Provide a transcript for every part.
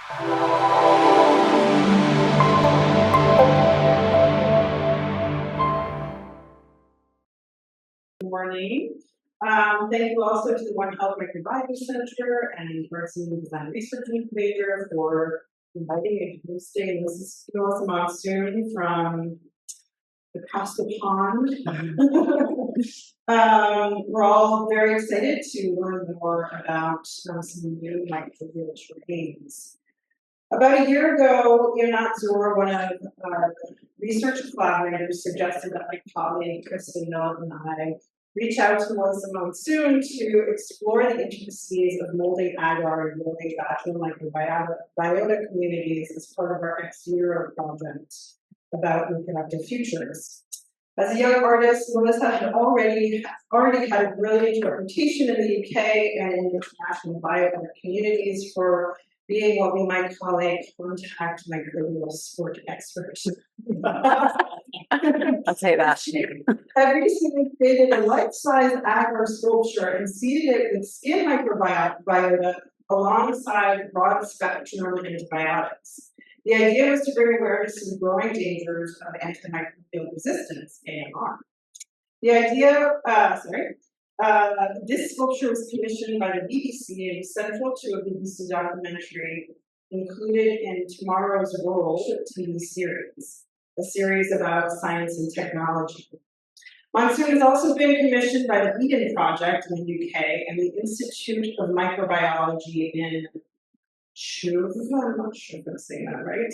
Good morning. Thank you also to the One Health Microbiome Center and Monsoon Design Research Incubator for inviting and hosting. This is Mellissa Monsoon from across the pond. We're all very excited to learn more about some new microbial terrains. About a year ago, Yonat Zor, one of our research collaborators, suggested that my colleague Kristen Mill and I reach out to Mellissa Monsoon to explore the intricacies of molding agar and molding vaginal microbiota communities as part of our Ex Zero project about reproductive futures. As a young artist, Mellissa had already had a brilliant reputation in the UK and in international bioart communities for being what we might call a contact microbial sport expert. I'll say that. I recently created a life-size agar sculpture and seeded it with skin microbiota alongside broad-spectrum antibiotics. The idea was to bring awareness to the growing dangers of antimicrobial resistance, AMR. This sculpture was commissioned by the BBC and was central to a BBC documentary included in Tomorrow's World TV series, a series about science and technology. Monsoon has also been commissioned by the Eden Project in the UK and the Institute of Microbiology in Chuva, I'm not sure if I'm saying that right,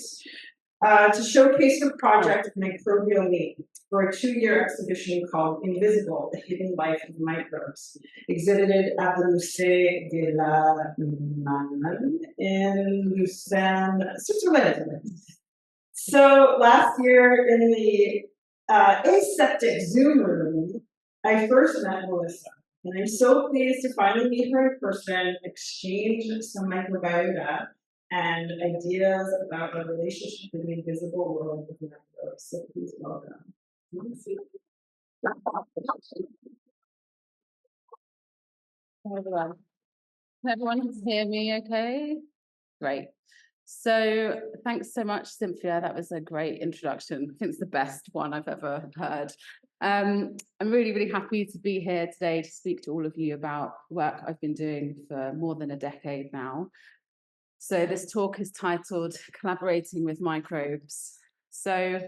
to showcase her project of microbial meat for a 2-year exhibition called Invisible, The Hidden Life of Microbes, exhibited at the Musée de la Manne in Lucerne, Switzerland. So last year in the aseptic Zoom room, I first met Mellissa. And I'm so pleased to finally meet her in person, exchange some microbiota and ideas about the relationship in the invisible world with microbes. So please welcome. Everyone can hear me okay? Great. So thanks so much, Cynthia. That was a great introduction. I think it's the best one I've ever heard. I'm really, really happy to be here today to speak to all of you about work I've been doing for more than a decade now. So this talk is titled Collaborating with Microbes. So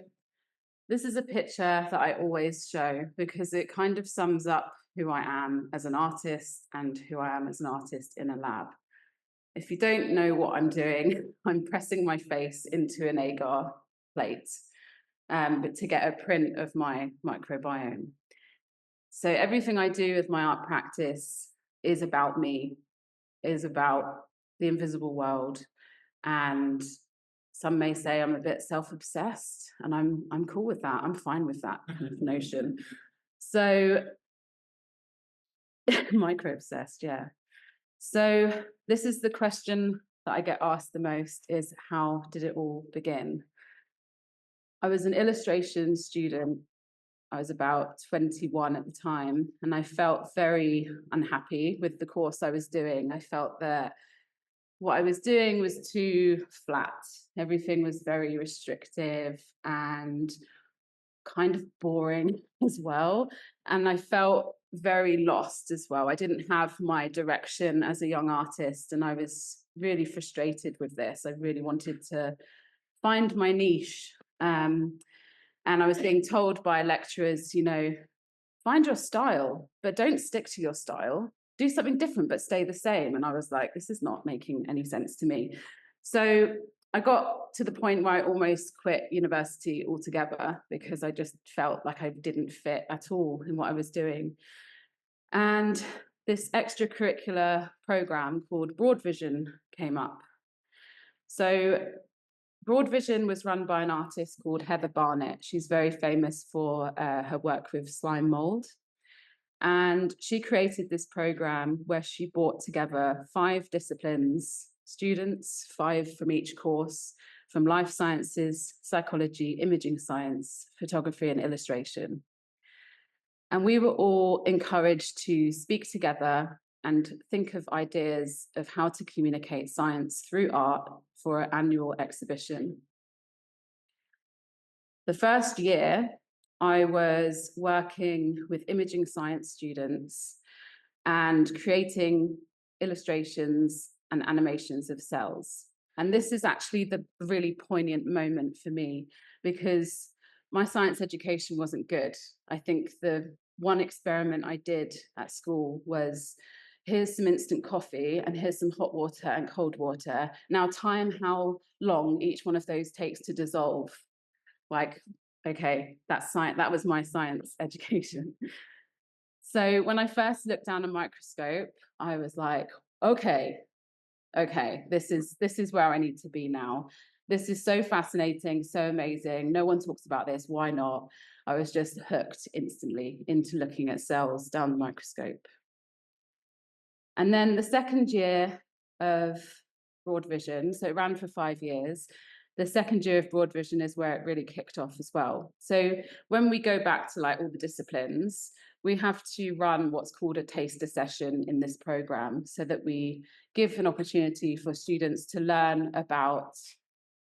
this is a picture that I always show because it kind of sums up who I am as an artist and who I am as an artist in a lab. If you don't know what I'm doing, I'm pressing my face into an agar plate, but to get a print of my microbiome. So everything I do with my art practice is about me, is about the invisible world. And some may say I'm a bit self-obsessed, and I'm cool with that. I'm fine with that kind of notion. So micro-obsessed, yeah. So this is the question that I get asked the most is, how did it all begin? I was an illustration student. I was about 21 at the time, and I felt very unhappy with the course I was doing. I felt that what I was doing was too flat. Everything was very restrictive and kind of boring as well. And I felt very lost as well. I didn't have my direction as a young artist, and I was really frustrated with this. I really wanted to find my niche. And I was being told by lecturers, you know, find your style, but don't stick to your style. Do something different, but stay the same. And I was like, this is not making any sense to me. So I got to the point where I almost quit university altogether because I just felt like I didn't fit at all in what I was doing. And this extracurricular program called Broad Vision came up. So Broad Vision was run by an artist called Heather Barnett. She's very famous for her work with slime mold. And she created this program where she brought together 5 disciplines, students, 5 from each course, from life sciences, psychology, imaging science, photography, and illustration. And we were all encouraged to speak together and think of ideas of how to communicate science through art for an annual exhibition. The first year, I was working with imaging science students and creating illustrations and animations of cells. And this is actually the really poignant moment for me, because my science education wasn't good. I think the one experiment I did at school was, here's some instant coffee and here's some hot water and cold water. Now time how long each one of those takes to dissolve. Like, okay, that's science. That was my science education. So when I first looked down a microscope, I was like, okay, this is where I need to be now. This is so fascinating, so amazing. No one talks about this. Why not? I was just hooked instantly into looking at cells down the microscope. And then the second year of Broad Vision, so it ran for 5 years. The second year of Broad Vision is where it really kicked off as well. So when we go back to like all the disciplines, we have to run what's called a taster session in this program, so that we give an opportunity for students to learn about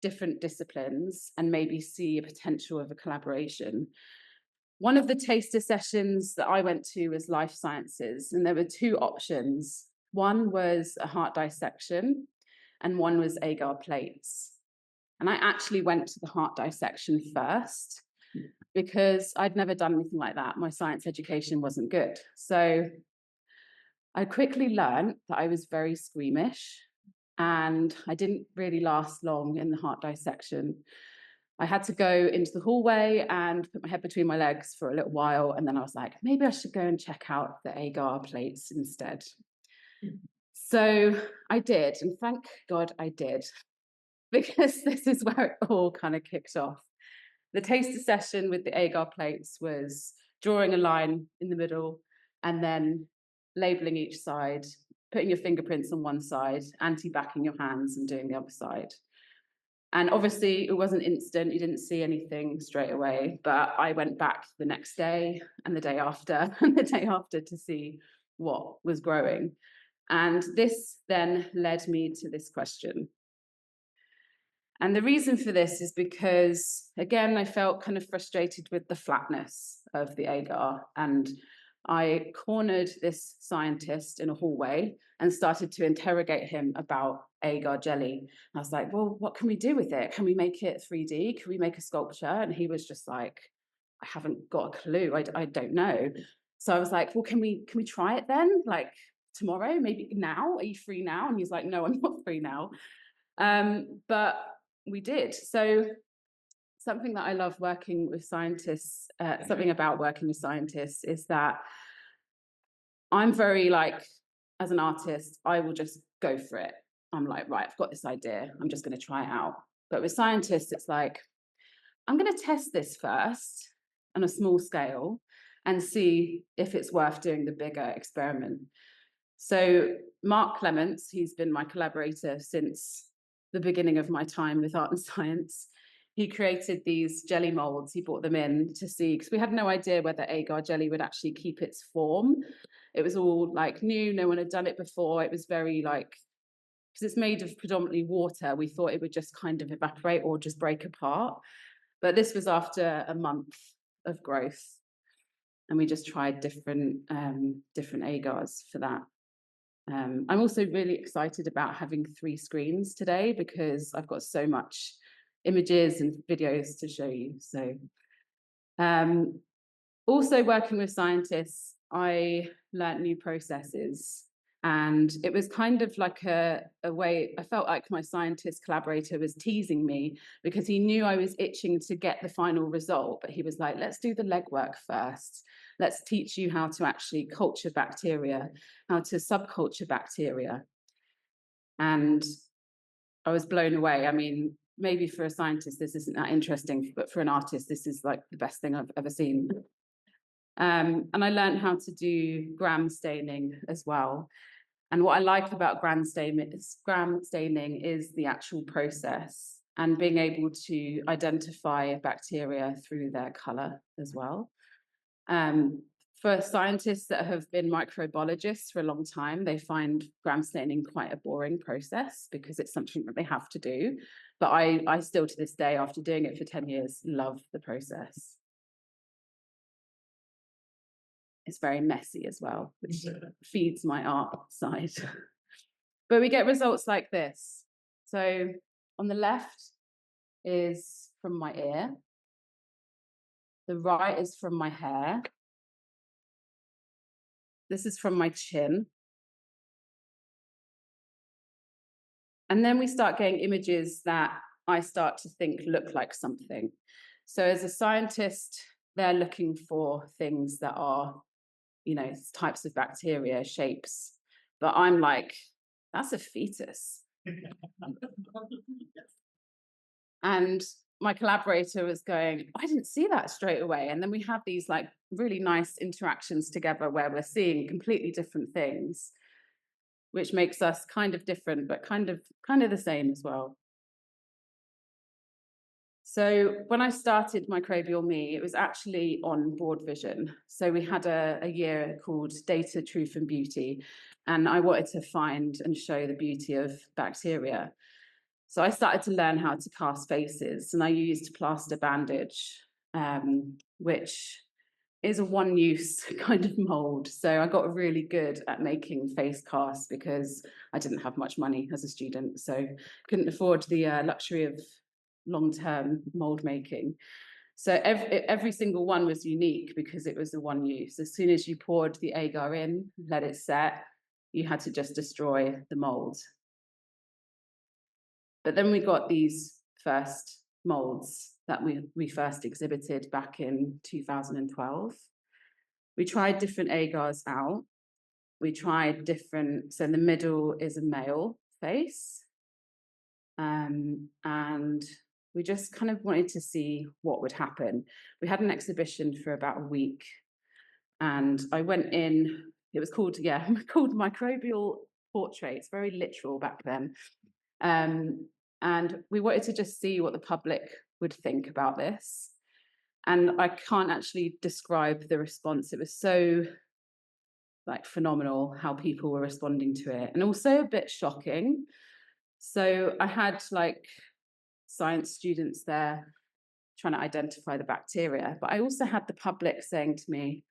different disciplines and maybe see a potential of a collaboration. One of the taster sessions that I went to was life sciences, and there were two options. One was a heart dissection, and one was agar plates. And I actually went to the heart dissection first, because I'd never done anything like that. My science education wasn't good. So I quickly learned that I was very squeamish, and I didn't really last long in the heart dissection. I had to go into the hallway and put my head between my legs for a little while. And then I was like, maybe I should go and check out the agar plates instead. So I did, and thank God I did, because this is where it all kind of kicked off. The taster session with the agar plates was drawing a line in the middle and then labeling each side, putting your fingerprints on one side, anti-backing your hands and doing the other side. And obviously it wasn't instant, you didn't see anything straight away, but I went back the next day and the day after and the day after to see what was growing. And this then led me to this question. And the reason for this is because, again, I felt kind of frustrated with the flatness of the agar. And I cornered this scientist in a hallway and started to interrogate him about agar jelly. I was like, well, what can we do with it? Can we make it 3D? Can we make a sculpture? And he was just like, I haven't got a clue. I don't know. So I was like, well, can we try it then? Like tomorrow, maybe now? Are you free now? And he's like, no, I'm not free now. But we did. So something that I love working with scientists, something about working with scientists is that I'm very like, as an artist, I will just go for it. I'm like, right, I've got this idea. I'm just going to try it out. But with scientists, it's like, I'm going to test this first on a small scale and see if it's worth doing the bigger experiment. So Mark Clements, he's been my collaborator since the beginning of my time with art and science. He created these jelly molds. He brought them in to see, because we had no idea whether agar jelly would actually keep its form. It was all like new, no one had done it before. It was very like, because it's made of predominantly water, we thought it would just kind of evaporate or just break apart. But this was after a month of growth. And we just tried different agars for that. I'm also really excited about having 3 screens today, because I've got so much images and videos to show you. So also working with scientists, I learned new processes, and it was kind of like a way, I felt like my scientist collaborator was teasing me, because he knew I was itching to get the final result, but he was like, let's do the legwork first. Let's teach you how to actually culture bacteria, how to subculture bacteria. And I was blown away. I mean, maybe for a scientist, this isn't that interesting, but for an artist, this is like the best thing I've ever seen. And I learned how to do gram staining as well. And what I like about gram staining is the actual process and being able to identify bacteria through their color as well. For scientists that have been microbiologists for a long time, they find gram staining quite a boring process because it's something that they have to do. But I still, to this day, after doing it for 10 years, love the process. It's very messy as well, which feeds my art side. But we get results like this. So on the left is from my ear. The right is from my hair. This is from my chin. And then we start getting images that I start to think look like something. So as a scientist, they're looking for things that are, you know, types of bacteria, shapes. But I'm like, that's a fetus. And my collaborator was going, I didn't see that straight away. And then we have these like really nice interactions together where we're seeing completely different things, which makes us kind of different, but kind of the same as well. So when I started Microbial Me, it was actually on Broad Vision. So we had a year called Data, Truth and Beauty, and I wanted to find and show the beauty of bacteria. So I started to learn how to cast faces, and I used plaster bandage, which is a one-use kind of mold. So I got really good at making face casts because I didn't have much money as a student, so couldn't afford the luxury of long-term mold making. So every single one was unique because it was a one use. As soon as you poured the agar in, let it set, you had to just destroy the mold. But then we got these first molds that we first exhibited back in 2012. We tried different agars out. We tried different, so in the middle is a male face. And we just kind of wanted to see what would happen. We had an exhibition for about a week, and I went in, it was called, called Microbial Portraits, very literal back then. And we wanted to just see what the public would think about this. And I can't actually describe the response. It was so like phenomenal how people were responding to it, and also a bit shocking. So I had like science students there trying to identify the bacteria, but I also had the public saying to me,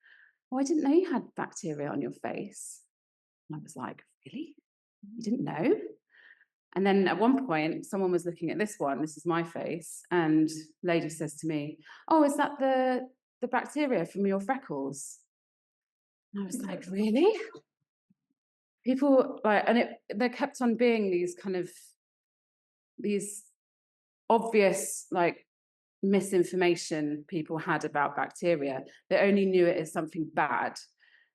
oh, I didn't know you had bacteria on your face. And I was like, really? You didn't know? And then at one point, someone was looking at this one, this is my face, and lady says to me, oh, is that the bacteria from your freckles? And I was like, really? People like, and there kept on being these kind of, these obvious like misinformation people had about bacteria. They only knew it as something bad.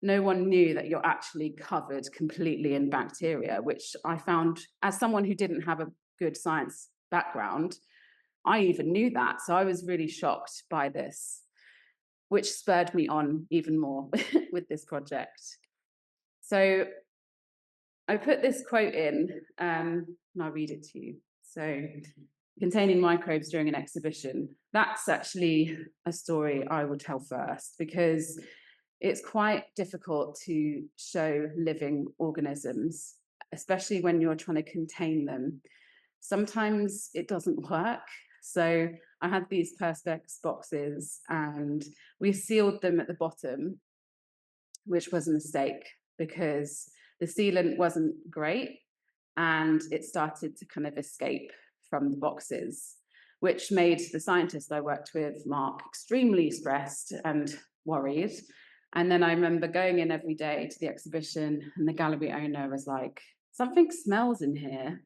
No one knew that you're actually covered completely in bacteria, which I found, as someone who didn't have a good science background, I even knew that. So I was really shocked by this, which spurred me on even more with this project. So I put this quote in, and I'll read it to you. So, containing microbes during an exhibition. That's actually a story I would tell first, because it's quite difficult to show living organisms, especially when you're trying to contain them. Sometimes it doesn't work. So I had these Perspex boxes and we sealed them at the bottom, which was a mistake because the sealant wasn't great and it started to kind of escape from the boxes, which made the scientist I worked with, Mark, extremely stressed and worried. And then I remember going in every day to the exhibition and the gallery owner was like, something smells in here.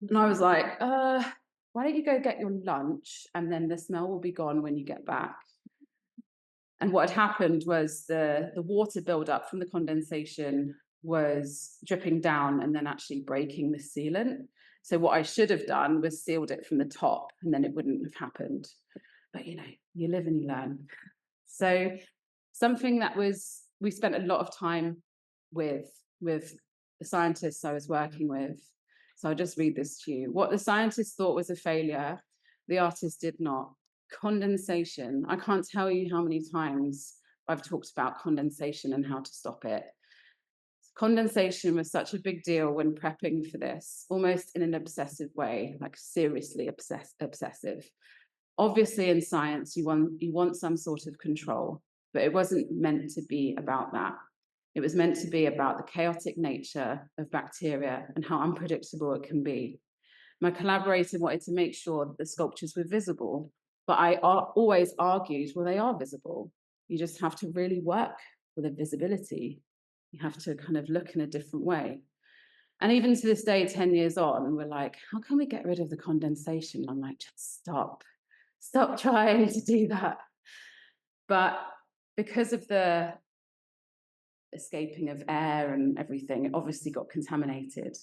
And I was like, why don't you go get your lunch and then the smell will be gone when you get back. And what had happened was the water buildup from the condensation was dripping down and then actually breaking the sealant. So what I should have done was sealed it from the top and then it wouldn't have happened. But you know, you live and you learn. So something that we spent a lot of time with the scientists I was working with. So I'll just read this to you. What the scientists thought was a failure, the artist did not. Condensation. I can't tell you how many times I've talked about condensation and how to stop it. Condensation was such a big deal when prepping for this, almost in an obsessive way, like seriously obsessive. Obviously, in science, you want some sort of control, but it wasn't meant to be about that. It was meant to be about the chaotic nature of bacteria and how unpredictable it can be. My collaborator wanted to make sure that the sculptures were visible, but I always argued, well, they are visible. You just have to really work with the visibility. You have to kind of look in a different way. And even to this day, 10 years on, we're like, how can we get rid of the condensation? I'm like, just stop trying to do that. But because of the escaping of air and everything, it obviously got contaminated.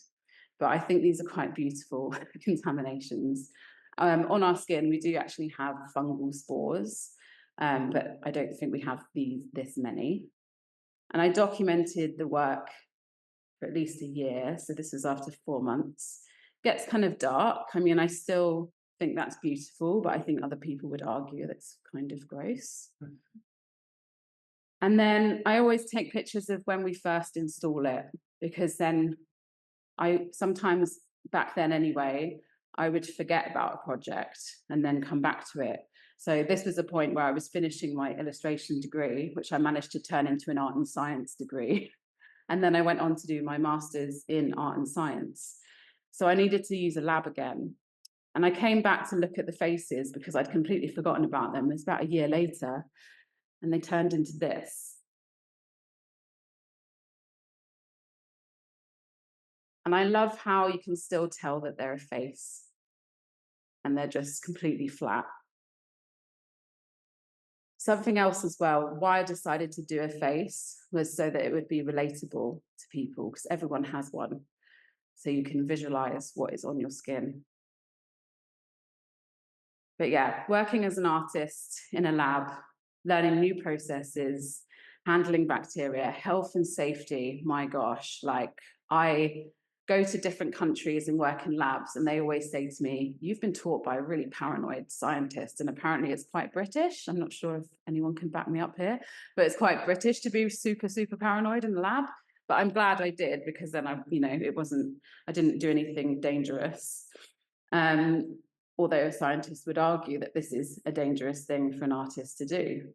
But I think these are quite beautiful contaminations. On our skin, we do actually have fungal spores, but I don't think we have this many. And I documented the work for at least a year. So this was after 4 months. Gets kind of dark. I mean, I still think that's beautiful, but I think other people would argue that's kind of gross. And then I always take pictures of when we first install it, because then I sometimes, back then anyway, I would forget about a project and then come back to it. So this was a point where I was finishing my illustration degree, which I managed to turn into an art and science degree. And then I went on to do my master's in art and science. So I needed to use a lab again. And I came back to look at the faces because I'd completely forgotten about them. It was about a year later, and they turned into this. And I love how you can still tell that they're a face and they're just completely flat. Something else as well, why I decided to do a face was so that it would be relatable to people, because everyone has one. So you can visualize what is on your skin. But yeah, working as an artist in a lab, learning new processes, handling bacteria, health and safety, my gosh, like I go to different countries and work in labs, and they always say to me, you've been taught by a really paranoid scientist, and apparently it's quite British. I'm not sure if anyone can back me up here, but it's quite British to be super, super paranoid in the lab. But I'm glad I did, because then I didn't do anything dangerous. Although scientists would argue that this is a dangerous thing for an artist to do.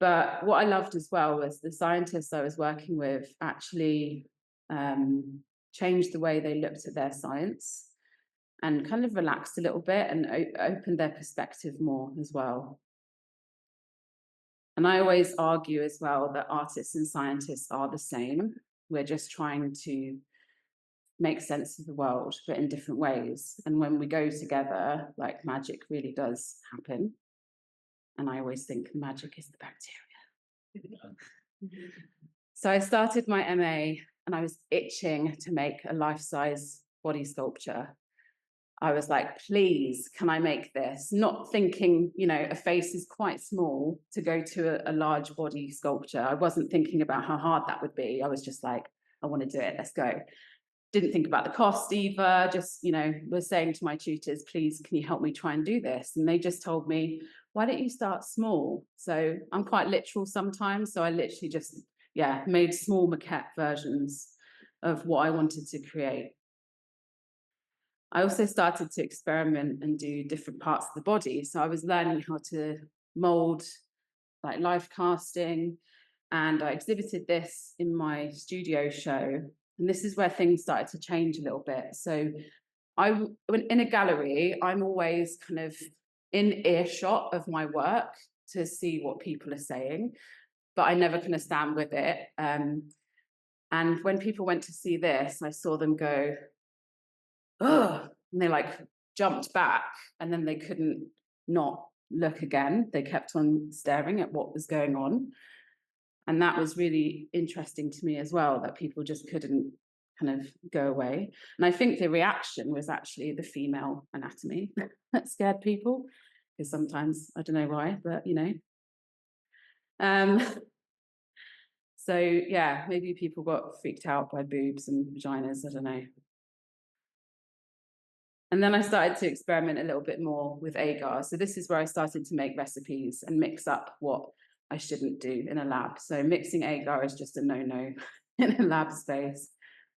But what I loved as well was the scientists I was working with actually changed the way they looked at their science and kind of relaxed a little bit and opened their perspective more as well. And I always argue as well that artists and scientists are the same. We're just trying to make sense of the world, but in different ways. And when we go together, like, magic really does happen. And I always think magic is the bacteria. So I started my MA and I was itching to make a life-size body sculpture. I was like, please, can I make this? Not thinking, a face is quite small to go to a large body sculpture. I wasn't thinking about how hard that would be. I was just like, I want to do it, let's go. Didn't think about the cost either, just, was saying to my tutors, please, can you help me try and do this? And they just told me, why don't you start small? So I'm quite literal sometimes. So I literally just, made small maquette versions of what I wanted to create. I also started to experiment and do different parts of the body. So I was learning how to mold, like life casting, and I exhibited this in my studio show. And this is where things started to change a little bit. So in a gallery, I'm always kind of in earshot of my work to see what people are saying, but I never kind of stand with it. And when people went to see this, I saw them go, oh, and they like jumped back, and then they couldn't not look again. They kept on staring at what was going on. And that was really interesting to me as well, that people just couldn't kind of go away. And I think the reaction was actually the female anatomy that scared people, because sometimes, I don't know why, but so yeah, maybe people got freaked out by boobs and vaginas, I don't know. And then I started to experiment a little bit more with agar. So this is where I started to make recipes and mix up what I shouldn't do in a lab. So mixing agar is just a no-no in a lab space.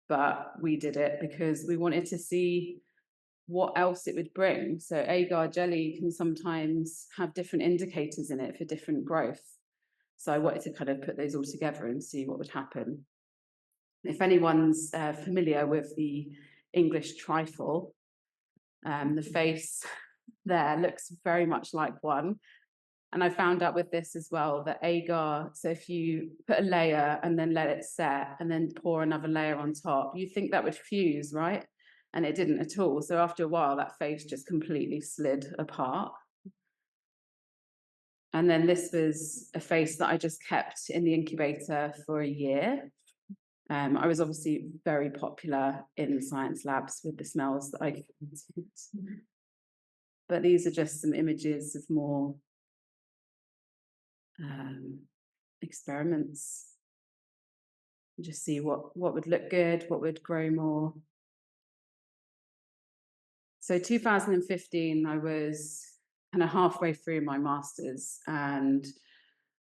But we did it because we wanted to see what else it would bring. So agar jelly can sometimes have different indicators in it for different growth. So I wanted to kind of put those all together and see what would happen. If anyone's familiar with the English trifle, the face there looks very much like one. And I found out with this as well that agar, so if you put a layer and then let it set and then pour another layer on top, you think that would fuse, right? And it didn't at all. So after a while, that face just completely slid apart. And then this was a face that I just kept in the incubator for a year. I was obviously very popular in science labs with the smells that I created. But these are just some images of more experiments. Just see what would look good, what would grow more. So 2015, I was kind of halfway through my master's, and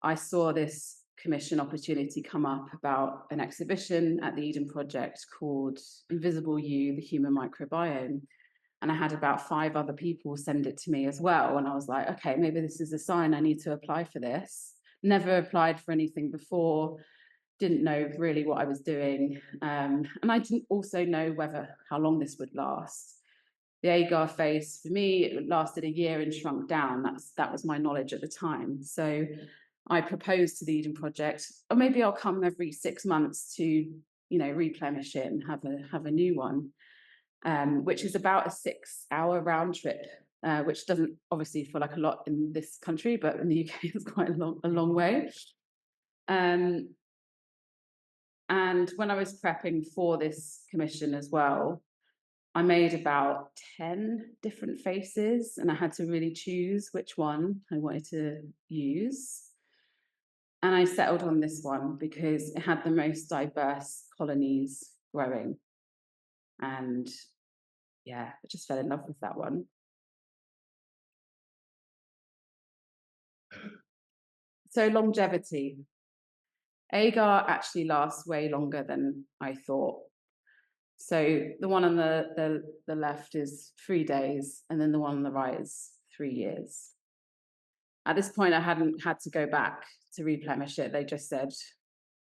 I saw this commission opportunity come up about an exhibition at the Eden Project called Invisible You, the Human Microbiome. And I had about 5 other people send it to me as well. And I was like, okay, maybe this is a sign I need to apply for this. Never applied for anything before, didn't know really what I was doing. And I didn't also know how long this would last. The agar phase, for me, it lasted a year and shrunk down. That was my knowledge at the time. So I proposed to the Eden Project, or maybe I'll come every 6 months to, replenish it and have a new one, which is about a 6-hour round trip, which doesn't obviously feel like a lot in this country, but in the UK it's quite a long way. And when I was prepping for this commission as well, I made about 10 different faces, and I had to really choose which one I wanted to use. And I settled on this one because it had the most diverse colonies growing. And yeah, I just fell in love with that one. So longevity. Agar actually lasts way longer than I thought. So the one on the left is 3 days, and then the one on the right is 3 years. At this point, I hadn't had to go back to replenish it. They just said,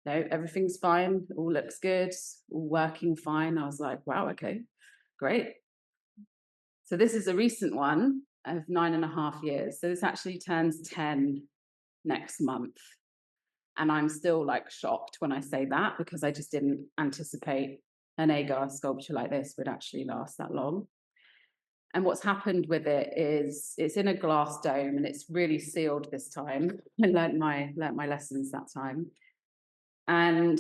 no, everything's fine, all looks good, all working fine. I was like, wow, okay, great. So this is a recent one of 9.5 years. So this actually turns 10 next month. And I'm still like shocked when I say that, because I just didn't anticipate an agar sculpture like this would actually last that long. And what's happened with it is it's in a glass dome, and it's really sealed this time. I learnt my lessons that time. And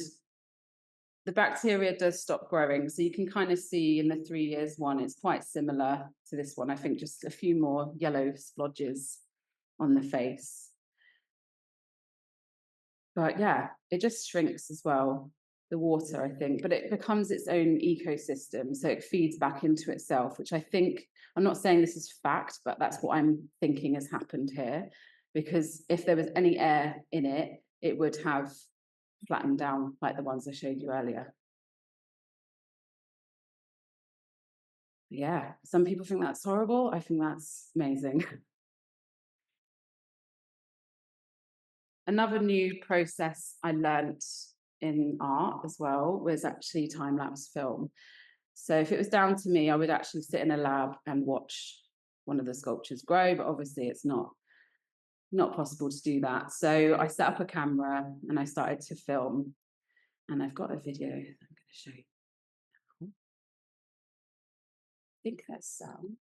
the bacteria does stop growing. So you can kind of see in the 3 years one, it's quite similar to this one. I think just a few more yellow splodges on the face. But yeah, it just shrinks as well, the water, I think, but it becomes its own ecosystem. So it feeds back into itself, which I think, I'm not saying this is fact, but that's what I'm thinking has happened here. Because if there was any air in it, it would have flattened down like the ones I showed you earlier. Yeah, some people think that's horrible. I think that's amazing. Another new process I learnt in art as well was actually time-lapse film. So if it was down to me, I would actually sit in a lab and watch one of the sculptures grow, but obviously it's not possible to do that. So I set up a camera and I started to film, and I've got a video that I'm going to show you. I think that's sound.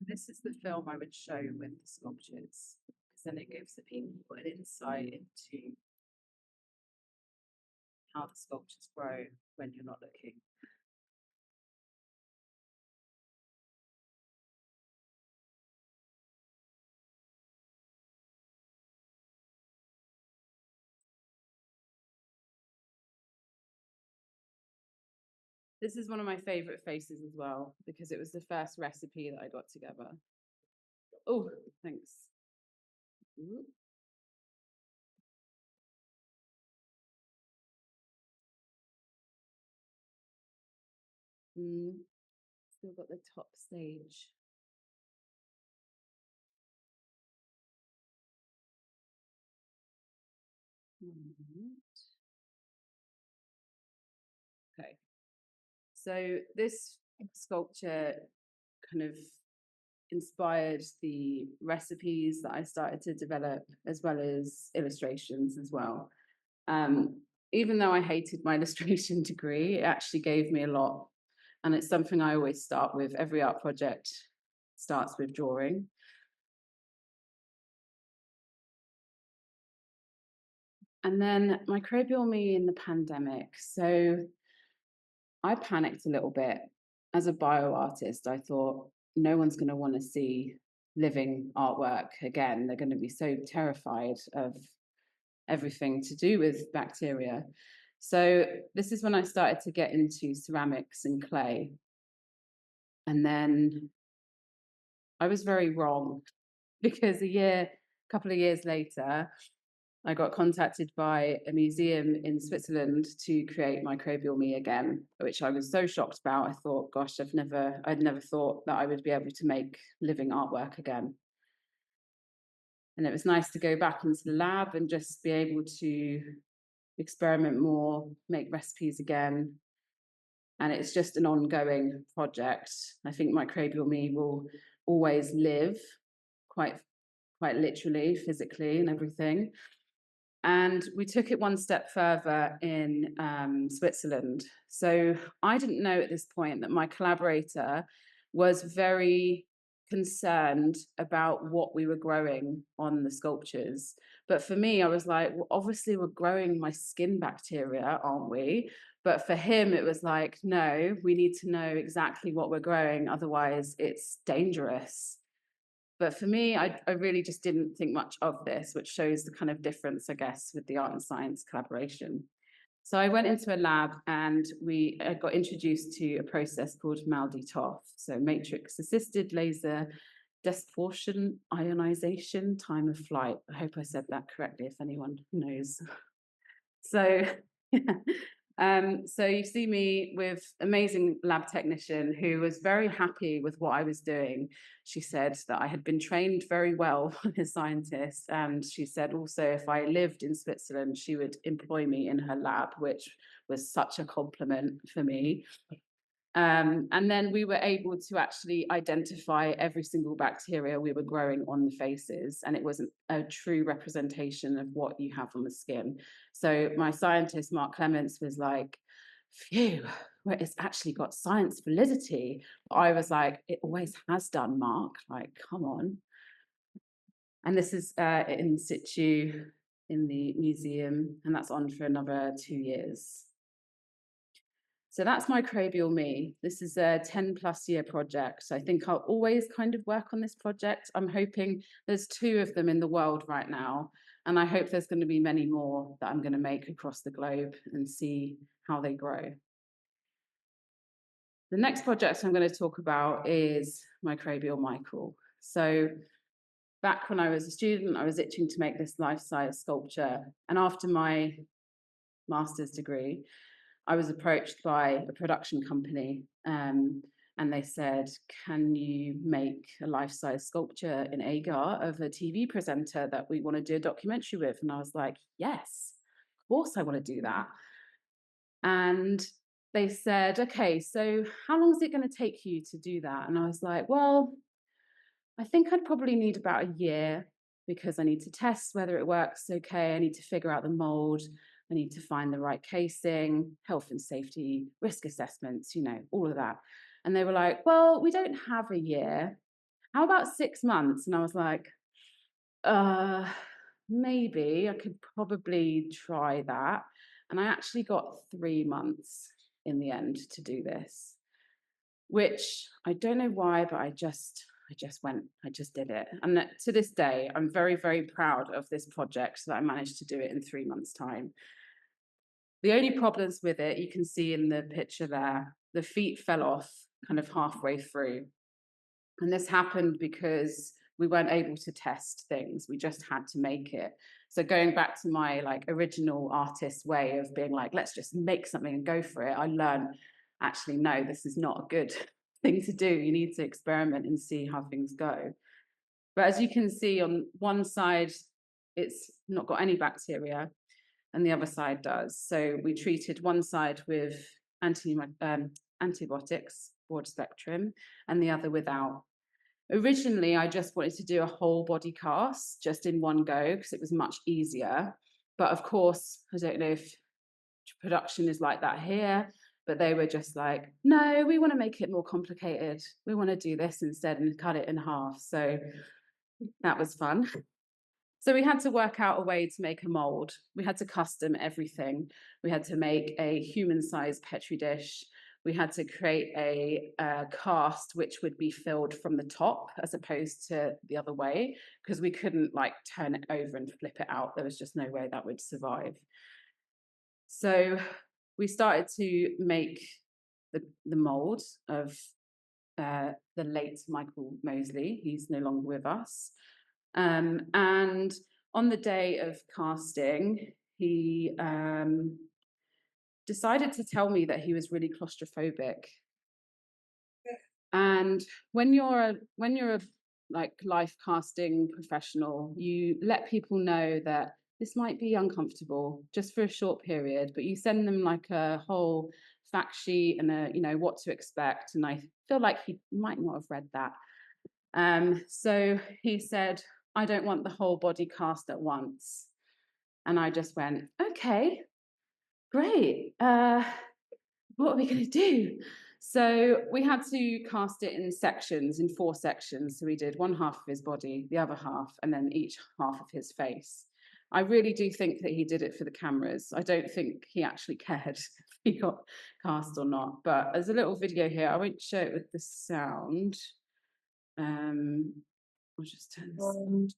This is the film I would show with the sculptures, because then it gives the people an insight into how the sculptures grow when you're not looking. This is one of my favorite faces as well, because it was the first recipe that I got together. Oh, thanks. Ooh. Still got the top stage. Okay. So this sculpture kind of inspired the recipes that I started to develop, as well as illustrations as well. Even though I hated my illustration degree, it actually gave me a lot. And it's something I always start with. Every art project starts with drawing. And then microbial me in the pandemic. So I panicked a little bit. As a BioArtist, I thought no one's going to want to see living artwork again. They're going to be so terrified of everything to do with bacteria. So this is when I started to get into ceramics and clay. And then I was very wrong, because a couple of years later, I got contacted by a museum in Switzerland to create microbial me again, which I was so shocked about. I thought, gosh, I'd never thought that I would be able to make living artwork again. And it was nice to go back into the lab and just be able to experiment more, make recipes again. And it's just an ongoing project. I think microbial me will always live, quite literally, physically, and everything. And we took it one step further in Switzerland. So I didn't know at this point that my collaborator was very concerned about what we were growing on the sculptures. But for me, I was like, well, obviously we're growing my skin bacteria, aren't we? But for him, it was like, no, we need to know exactly what we're growing. Otherwise, it's dangerous. But for me, I really just didn't think much of this, which shows the kind of difference, I guess, with the art and science collaboration. So I went into a lab and we got introduced to a process called MALDI-TOF, so matrix assisted laser dispersion ionization time of flight. I hope I said that correctly, if anyone knows. So so you see me with amazing lab technician who was very happy with what I was doing. She said that I had been trained very well as a scientist, and she said also if I lived in Switzerland, she would employ me in her lab, which was such a compliment for me. And then we were able to actually identify every single bacteria we were growing on the faces, and it wasn't a true representation of what you have on the skin. So my scientist, Mark Clements, was like, phew, well, it's actually got science validity. I was like, it always has done, Mark, like, come on. And this is in situ in the museum, and that's on for another 2 years. So that's microbial me. This is a 10+ year project. I think I'll always kind of work on this project. I'm hoping there's 2 of them in the world right now. And I hope there's going to be many more that I'm going to make across the globe and see how they grow. The next project I'm going to talk about is microbial Michael. So back when I was a student, I was itching to make this life-size sculpture. And after my master's degree, I was approached by a production company and they said, can you make a life-size sculpture in agar of a TV presenter that we want to do a documentary with? And I was like, yes, of course I want to do that. And they said, okay, so how long is it going to take you to do that? And I was like, well, I think I'd probably need about a year, because I need to test whether it works okay. I need to figure out the mold. I need to find the right casing, health and safety, risk assessments, all of that. And they were like, well, we don't have a year. how about 6 months? And I was like, maybe I could probably try that. And I actually got 3 months in the end to do this, which I don't know why, but I just did it. And to this day, I'm very, very proud of this project that I managed to do it in 3 months' time. The only problems with it, you can see in the picture there, the feet fell off kind of halfway through. And this happened because we weren't able to test things. We just had to make it. So going back to my like original artist way of being like, let's just make something and go for it, I learned, actually, no, this is not a good thing to do. You need to experiment and see how things go. But as you can see on one side, it's not got any bacteria and the other side does. So we treated one side with antibiotics, broad spectrum, and the other without. Originally, I just wanted to do a whole body cast just in one go because it was much easier. But of course, I don't know if production is like that here, but they were just like, no, we want to make it more complicated. We want to do this instead and cut it in half. So that was fun. So we had to work out a way to make a mold. We had to custom everything. We had to make a human-sized Petri dish. We had to create a cast which would be filled from the top as opposed to the other way, because we couldn't like turn it over and flip it out. There was just no way that would survive. So we started to make the mold of the late Michael Mosley. He's no longer with us. And on the day of casting, he decided to tell me that he was really claustrophobic. And when you're a like life casting professional, you let people know that this might be uncomfortable just for a short period, but you send them like a whole fact sheet and a what to expect. And I feel like he might not have read that. So he said, I don't want the whole body cast at once. And I just went, okay, great. What are we going to do? So we had to cast it in sections, in 4 sections. So we did one half of his body, the other half, and then each half of his face. I really do think that he did it for the cameras. I don't think he actually cared if he got cast or not. But there's a little video here. I won't show it with the sound. I'll just turn this on.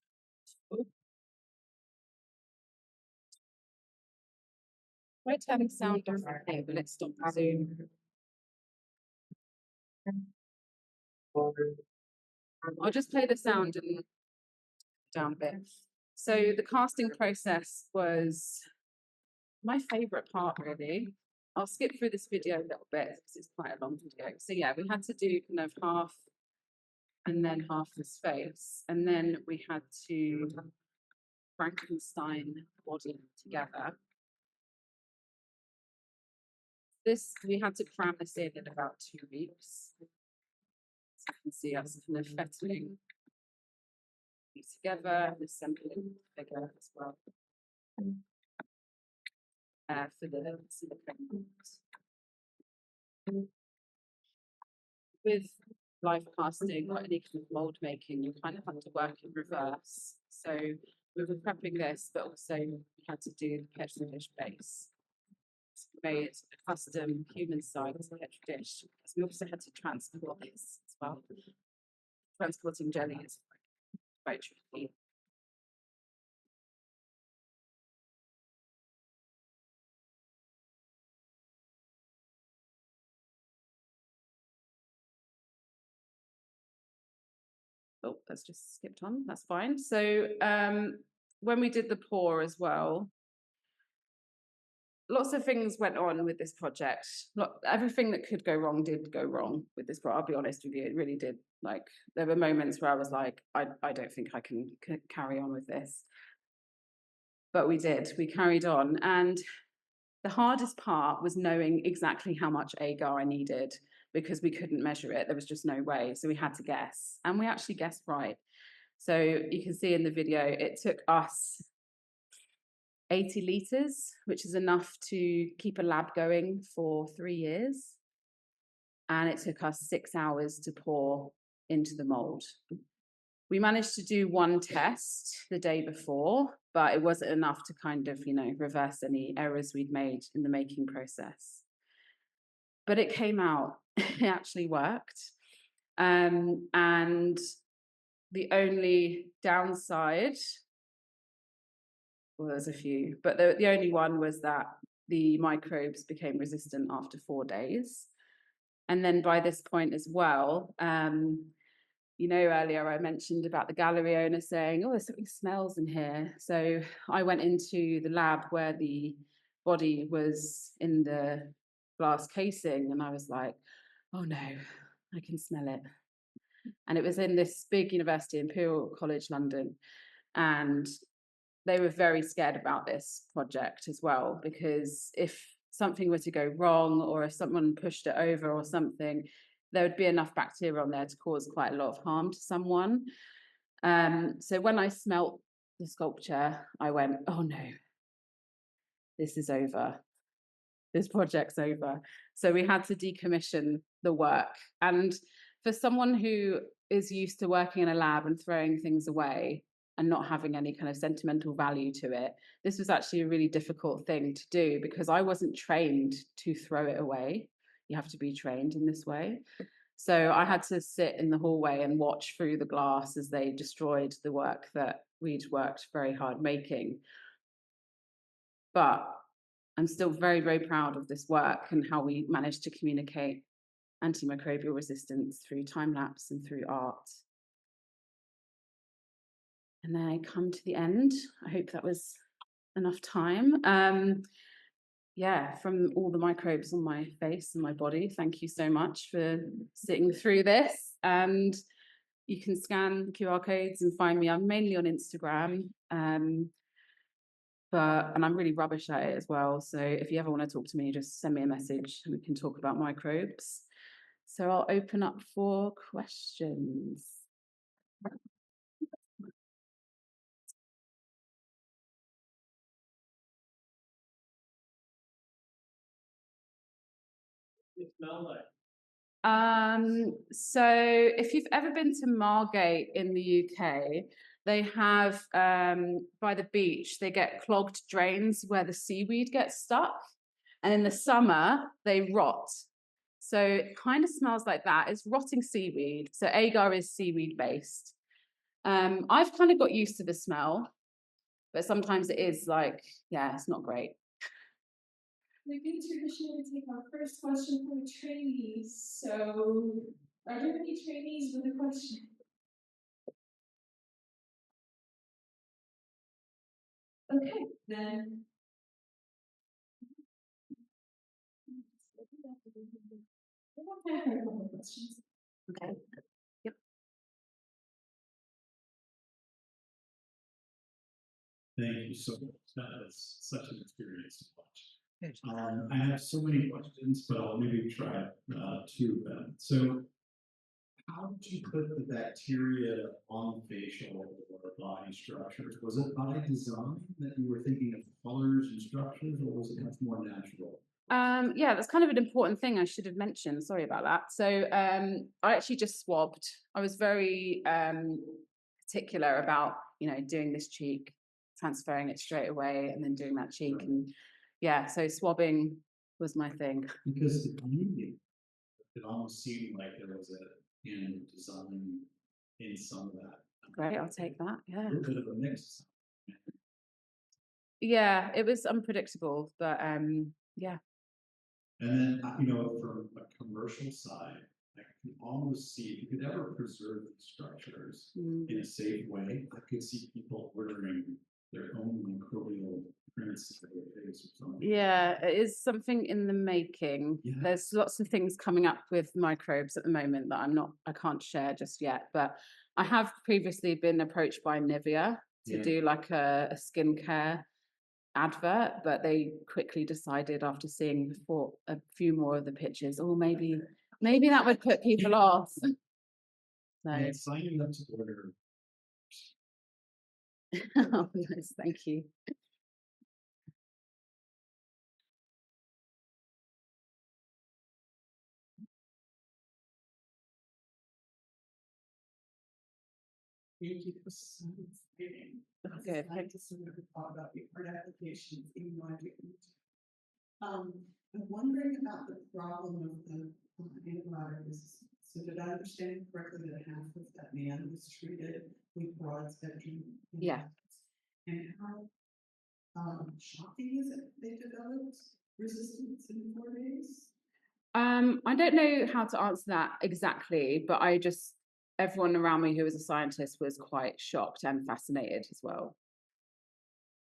I turn the sound off here, but let's stop the Zoom. I'll just play the sound and down a bit. So the casting process was my favorite part, really. I'll skip through this video a little bit because it's quite a long video. So yeah, we had to do kind of half and then half his face. And then we had to Frankenstein body together. This, we had to cram this in about 2 weeks. So you can see us kind of fettling together and assembling figure as well. For the silicone. With live casting or any kind of mold making, you kind of have to work in reverse. So we were prepping this, but also we had to do the Petri dish base. So we made a custom human-sized Petri dish. So we also had to transport this as well. Transporting jelly is quite tricky. Oh, that's just skipped on. That's fine. So when we did the pour as well, lots of things went on with this project. Everything that could go wrong did go wrong with this project. I'll be honest with you, it really did. Like, there were moments where I was like, I don't think I can carry on with this. But we did. We carried on. And the hardest part was knowing exactly how much agar I needed, because we couldn't measure it. There was just no way. So we had to guess. And we actually guessed right. So you can see in the video, it took us 80 litres, which is enough to keep a lab going for 3 years. And it took us 6 hours to pour into the mold. We managed to do one test the day before, but it wasn't enough to kind of, reverse any errors we'd made in the making process. But it came out, it actually worked. And the only downside, well, there's a few, but the only one was that the microbes became resistant after 4 days. And then by this point as well, earlier I mentioned about the gallery owner saying, oh, there's something smells in here. So I went into the lab where the body was in the glass casing, and I was like, oh no, I can smell it. And it was in this big university, Imperial College London. And they were very scared about this project as well, because if something were to go wrong, or if someone pushed it over or something, there would be enough bacteria on there to cause quite a lot of harm to someone. So when I smelt the sculpture, I went, oh no, this is over. This project's over. So we had to decommission the work. And for someone who is used to working in a lab and throwing things away and not having any kind of sentimental value to it, this was actually a really difficult thing to do, because I wasn't trained to throw it away. You have to be trained in this way. So I had to sit in the hallway and watch through the glass as they destroyed the work that we'd worked very hard making. But I'm still very, very proud of this work and how we managed to communicate antimicrobial resistance through time lapse and through art. And then I come to the end. I hope that was enough time. From all the microbes on my face and my body, thank you so much for sitting through this. And you can scan the QR codes and find me. I'm mainly on Instagram. And I'm really rubbish at it as well. So if you ever want to talk to me, just send me a message and we can talk about microbes. So I'll open up for questions. So if you've ever been to Margate in the UK, they have by the beach, they get clogged drains where the seaweed gets stuck. And in the summer, they rot. So it kind of smells like that. It's rotting seaweed. So agar is seaweed based. I've kind of got used to the smell, but sometimes it is like, it's not great. We can traditionally take our first question from the trainees. So, are there any trainees with a question? Okay, then. Okay. Yep. Thank you so much. That was such an experience to watch. I have so many questions, but I'll maybe try two of them. So, how did you put the bacteria on facial or body structures? Was it by design that you were thinking of colors and structures, or was it much more natural? That's kind of an important thing I should have mentioned. Sorry about that. So I actually just swabbed. I was very particular about, doing this cheek, transferring it straight away, and then doing that cheek. And so swabbing was my thing. Because it almost seemed like there was a design in some of that. Great, I'll take that. Yeah. A little bit of a mix. Yeah, it was unpredictable, but yeah. And then, from a commercial side, I could almost see if you could ever preserve the structures in a safe way, I could see people ordering their own microbial prints of their face or something. Yeah, it is something in the making. Yeah. There's lots of things coming up with microbes at the moment that I can't share just yet, but I have previously been approached by Nivea to do like a skincare advert, but they quickly decided after seeing a few more of the pictures, maybe that would put people off. So Signing up to order. oh, nice, thank you. Thank you for so much. Good. I like to sort of thought about the art applications, even though I didn't. I'm wondering about the problem of the antibiotic resistance. So did I understand correctly that half of that man was treated with broad spectrum? Yeah. And how shocking is it they developed resistance in 4 days? I don't know how to answer that exactly, but everyone around me who was a scientist was quite shocked and fascinated as well.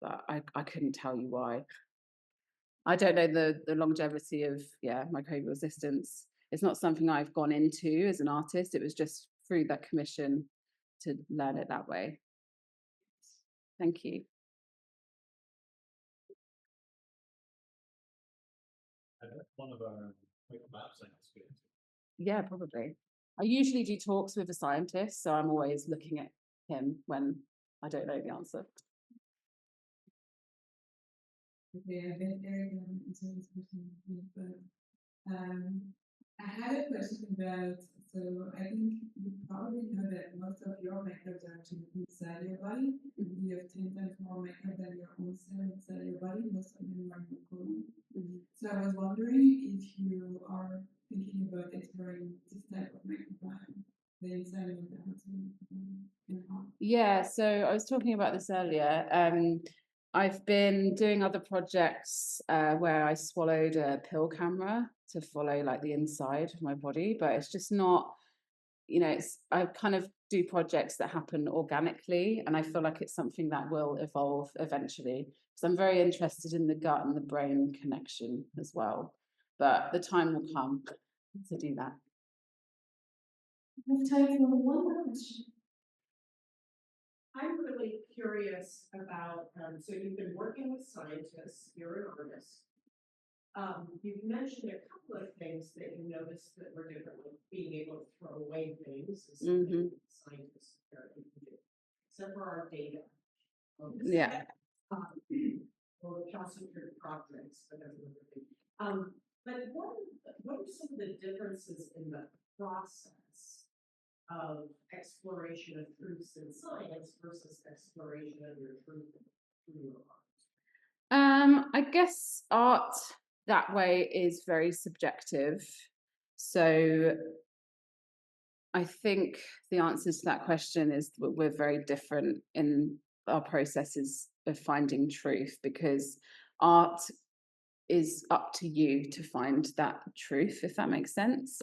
But I couldn't tell you why. I don't know the longevity of microbial resistance. It's not something I've gone into as an artist. It was just through that commission to learn it that way. Thank you. I bet one of our Microbes scientists. Yeah, probably. I usually do talks with a scientist, so I'm always looking at him when I don't know the answer. Okay, I've been very into this question, but I had a question about, so I think you probably know that most of your microbes are actually inside your body. You have 10 times more microbes than your own cell inside your body, most of them are in your colon. So I was wondering if you are thinking about exploring this type of microbiome, the inside and the outside, and how. Yeah, so I was talking about this earlier. I've been doing other projects where I swallowed a pill camera to follow like the inside of my body, but it's just not, I kind of do projects that happen organically, and I feel like it's something that will evolve eventually. So I'm very interested in the gut and the brain connection as well, but the time will come to do that. We have time for one more question. I'm really curious about, so you've been working with scientists, you're an artist. You've mentioned a couple of things that you noticed that were different, like being able to throw away things is something that scientists apparently can do, except for our data. Yeah. Or calcium-free projects, but that's another thing. But what are some of the differences in the process of exploration of truths in science versus exploration of your truth through your art? I guess art that way is very subjective. So I think the answer to that question is that we're very different in our processes of finding truth, because art is up to you to find that truth, if that makes sense.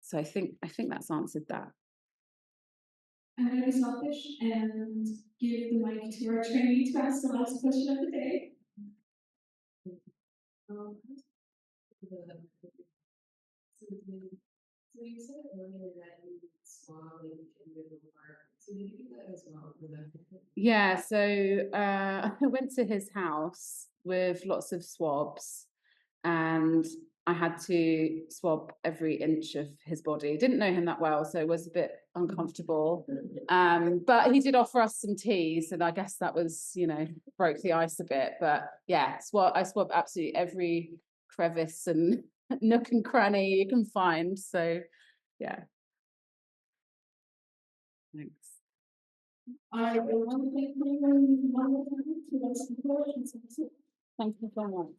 So I think that's answered that. I'm going to be selfish and give the mic to our trainee to ask the last question of the day. So you said earlier that you swab and individual part. So did you do that as well for that? Yeah, so I went to his house with lots of swabs, and I had to swab every inch of his body. Didn't know him that well, so it was a bit uncomfortable. But he did offer us some tea, so I guess that was, broke the ice a bit. But yeah, I swabbed absolutely every crevice and nook and cranny you can find. So yeah. Thanks. I want to thank you very much. Thank you so much.